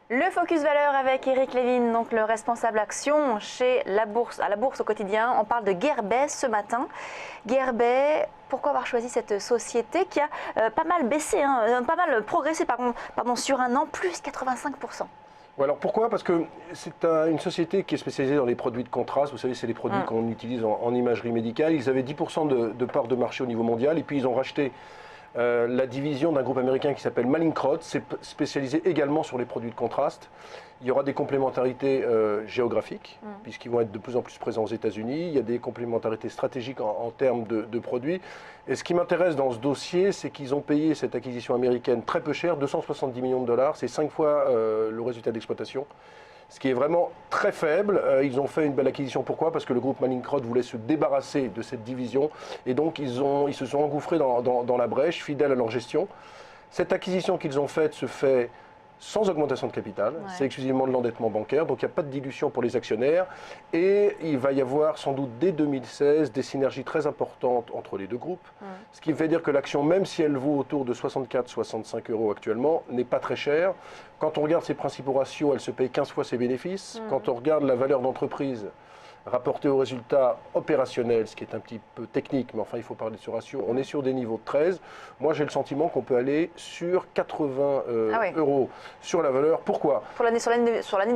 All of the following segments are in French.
Le Focus Valeur avec Eric Levin, donc le responsable action chez à la Bourse au quotidien. On parle de Guerbet ce matin. Guerbet, pourquoi avoir choisi cette société qui a pas mal baissé, pas mal progressé sur un an, plus 85%. Alors pourquoi? Parce que c'est une société qui est spécialisée dans les produits de contraste. Vous savez, c'est les produits qu'on utilise en imagerie médicale. Ils avaient 10% de part de marché au niveau mondial et puis ils ont racheté la division d'un groupe américain qui s'appelle Mallinckrodt, c'est spécialisé également sur les produits de contraste. Il y aura des complémentarités géographiques, puisqu'ils vont être de plus en plus présents aux États-Unis. Il y a des complémentarités stratégiques en termes de produits. Et ce qui m'intéresse dans ce dossier, c'est qu'ils ont payé cette acquisition américaine très peu cher, 270 millions de dollars. C'est 5 fois le résultat d'exploitation. Ce qui est vraiment très faible. Ils ont fait une belle acquisition. Pourquoi? Parce que le groupe Mallinckrodt voulait se débarrasser de cette division. Et donc, ils se sont engouffrés dans la brèche, fidèles à leur gestion. Cette acquisition qu'ils ont faite se fait sans augmentation de capital. Ouais. C'est exclusivement de l'endettement bancaire. Donc, il n'y a pas de dilution pour les actionnaires. Et il va y avoir sans doute dès 2016 des synergies très importantes entre les deux groupes. Ce qui veut dire que l'action, même si elle vaut autour de 64-65 € actuellement, n'est pas très chère. Quand on regarde ses principaux ratios, elle se paye 15 fois ses bénéfices. Quand on regarde la valeur d'entreprise rapportée aux résultats opérationnels, ce qui est un petit peu technique, mais enfin il faut parler de ce ratio, on est sur des niveaux de 13. Moi j'ai le sentiment qu'on peut aller sur 80 € sur la valeur. Pourquoi? Sur l'année 2016. Sur l'année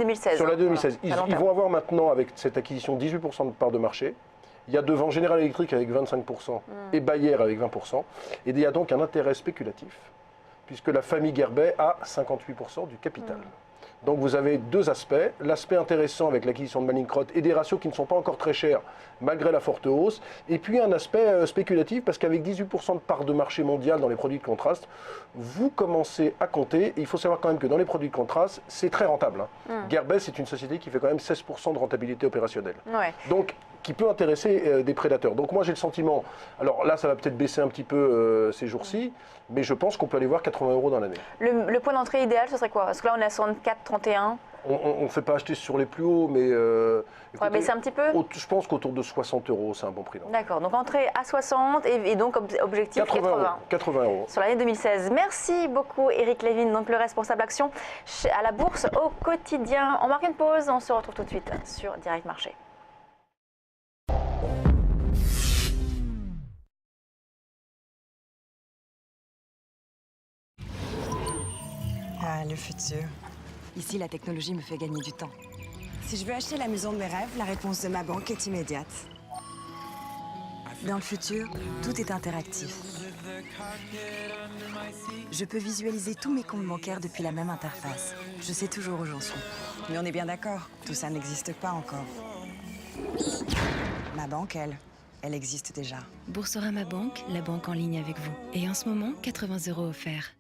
2016. Voilà. Ils vont avoir maintenant avec cette acquisition 18% de part de marché. Il y a devant General Electric avec 25% et Bayer avec 20%. Et il y a donc un intérêt spéculatif, puisque la famille Guerbet a 58% du capital. Donc vous avez deux aspects. L'aspect intéressant avec l'acquisition de Mallinckrodt et des ratios qui ne sont pas encore très chers, malgré la forte hausse. Et puis un aspect spéculatif, parce qu'avec 18% de part de marché mondial dans les produits de contraste, vous commencez à compter. Et il faut savoir quand même que dans les produits de contraste, c'est très rentable. Guerbet, c'est une société qui fait quand même 16% de rentabilité opérationnelle. Donc, qui peut intéresser des prédateurs. Donc moi j'ai le sentiment, alors là ça va peut-être baisser un petit peu ces jours-ci, mais je pense qu'on peut aller voir 80 € dans l'année. Le point d'entrée idéal ce serait quoi? Parce que là on est à 64, 31. On ne fait pas acheter sur les plus hauts, mais... Il faudrait baisser un petit peu? Je pense qu'autour de 60 € c'est un bon prix. D'accord, donc entrée à 60 et donc objectif 80. 80 € sur l'année 2016. Merci beaucoup Eric Levin, donc le responsable action à la Bourse au quotidien. On marque une pause, on se retrouve tout de suite sur Direct Marché. Ah, le futur. Ici, la technologie me fait gagner du temps. Si je veux acheter la maison de mes rêves, la réponse de ma banque est immédiate. Dans le futur, tout est interactif. Je peux visualiser tous mes comptes bancaires depuis la même interface. Je sais toujours où j'en suis. Mais on est bien d'accord, tout ça n'existe pas encore. Ma banque, elle existe déjà. Boursorama Banque, la banque en ligne avec vous. Et en ce moment, 80 € offerts.